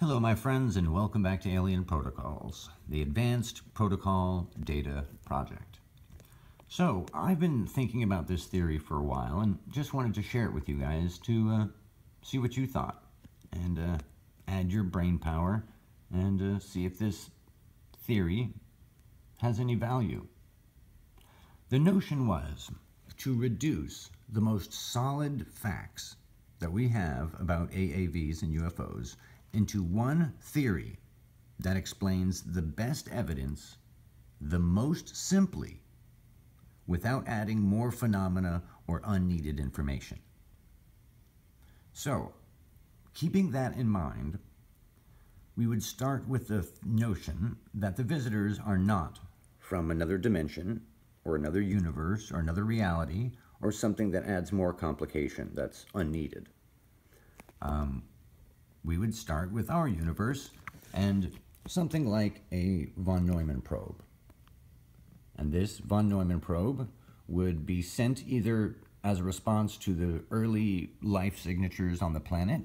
Hello my friends, and welcome back to Alien Protocols, the Advanced Protocol Data Project. So, I've been thinking about this theory for a while and just wanted to share it with you guys to see what you thought and add your brain power and see if this theory has any value. The notion was to reduce the most solid facts that we have about AAVs and UFOs into one theory that explains the best evidence the most simply without adding more phenomena or unneeded information. So, keeping that in mind, we would start with the notion that the visitors are not from another dimension or another universe or another reality or something that adds more complication that's unneeded. We would start with our universe and something like a von Neumann probe. And this von Neumann probe would be sent either as a response to the early life signatures on the planet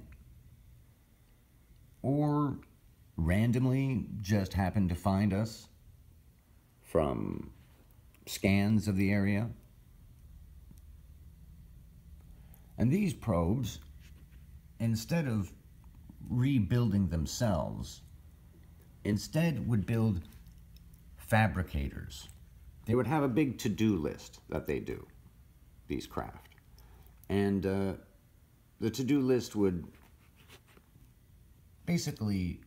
or randomly just happen to find us from scans of the area. And these probes, instead of rebuilding themselves, instead would build fabricators. They would have a big to-do list that they do, these craft. And the to-do list would basically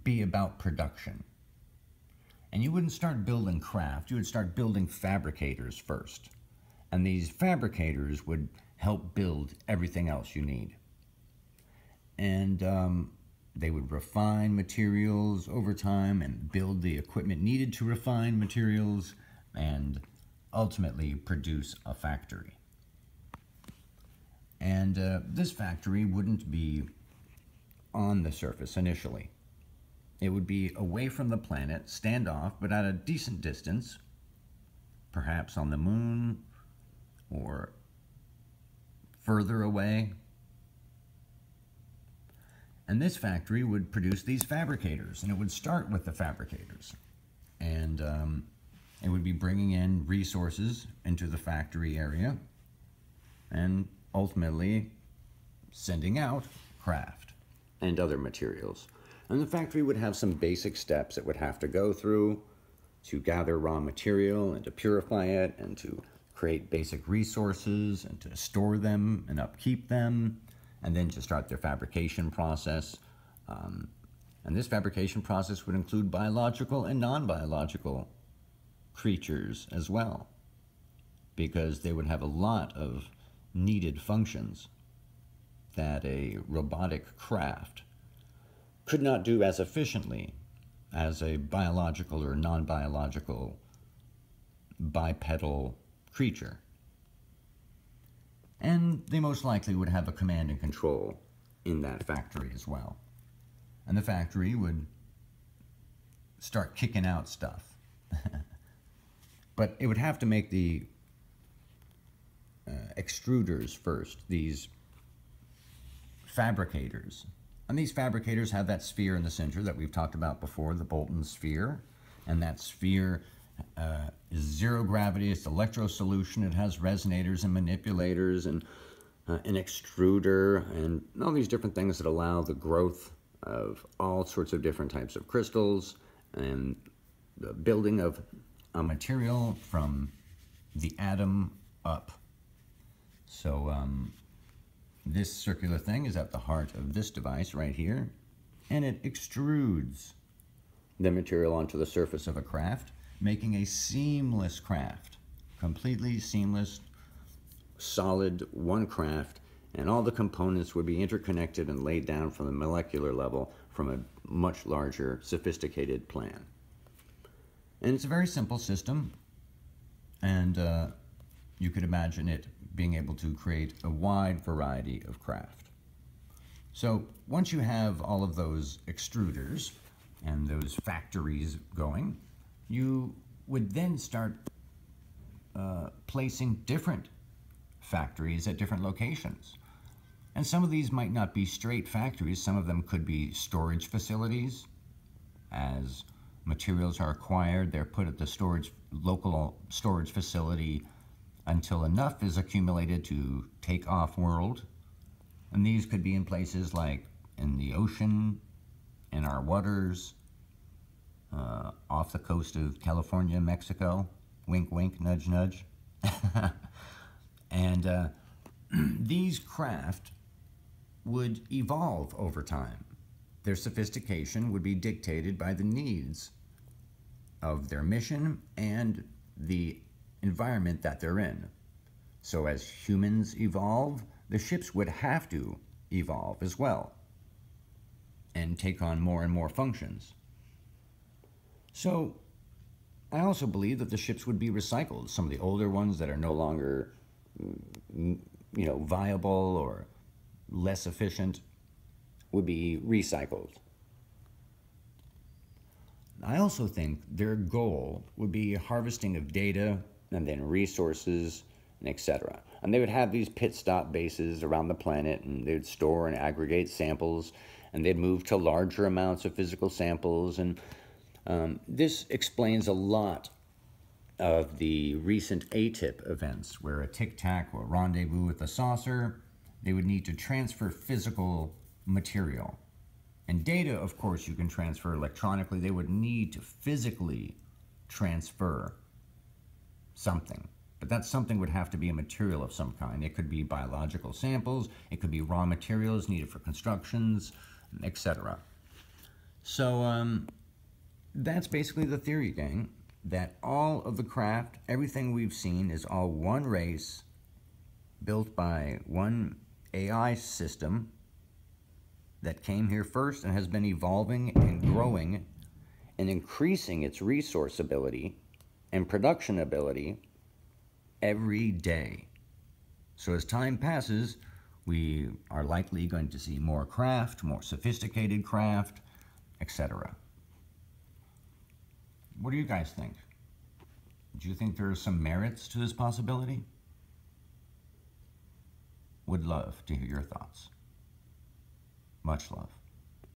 be about production. And you wouldn't start building craft, you would start building fabricators first. And these fabricators would help build everything else you need. And they would refine materials over time and build the equipment needed to refine materials and ultimately produce a factory. And this factory wouldn't be on the surface initially. It would be away from the planet, standoff, but at a decent distance, perhaps on the moon or further away. And this factory would produce these fabricators, and it would start with the fabricators. And it would be bringing in resources into the factory area and ultimately sending out craft and other materials. And the factory would have some basic steps it would have to go through to gather raw material and to purify it and to create basic resources and to store them and upkeep them, and then to start their fabrication process. And this fabrication process would include biological and non-biological creatures as well, because they would have a lot of needed functions that a robotic craft could not do as efficiently as a biological or non-biological bipedal creature. And they most likely would have a command and control in that factory as well. And the factory would start kicking out stuff. But it would have to make the extruders first, these fabricators. And these fabricators have that sphere in the center that we've talked about before, the Bolton sphere. And that sphere is zero gravity, it's electro solution, it has resonators and manipulators and an extruder and all these different things that allow the growth of all sorts of different types of crystals and the building of a material from the atom up. So this circular thing is at the heart of this device right here, and it extrudes the material onto the surface of a craft, making a seamless craft, completely seamless, solid one craft, and all the components would be interconnected and laid down from the molecular level from a much larger, sophisticated plan. And it's a very simple system, and you could imagine it being able to create a wide variety of craft. So once you have all of those extruders and those factories going, you would then start placing different factories at different locations. And some of these might not be straight factories. Some of them could be storage facilities. As materials are acquired, they're put at the local storage facility until enough is accumulated to take off world. And these could be in places like in the ocean, in our waters, off the coast of California, Mexico. Wink, wink, nudge, nudge. And these craft would evolve over time. Their sophistication would be dictated by the needs of their mission and the environment that they're in. So as humans evolve, the ships would have to evolve as well and take on more and more functions. So I also believe that the ships would be recycled. Some of the older ones that are no longer, viable or less efficient would be recycled. I also think their goal would be harvesting of data and then resources and etc. And they would have these pit stop bases around the planet, and they would store and aggregate samples, and they'd move to larger amounts of physical samples. And this explains a lot of the recent ATIP events, where a tic-tac or rendezvous with a saucer, they would need to transfer physical material. And data, of course, you can transfer electronically. They would need to physically transfer something. But that something would have to be a material of some kind. It could be biological samples, it could be raw materials needed for constructions, etc. So that's basically the theory, gang, that all of the craft, everything we've seen is all one race built by one AI system that came here first and has been evolving and growing and increasing its resource ability and production ability every day. So as time passes, we are likely going to see more craft, more sophisticated craft, etc. What do you guys think? Do you think there are some merits to this possibility? Would love to hear your thoughts. Much love.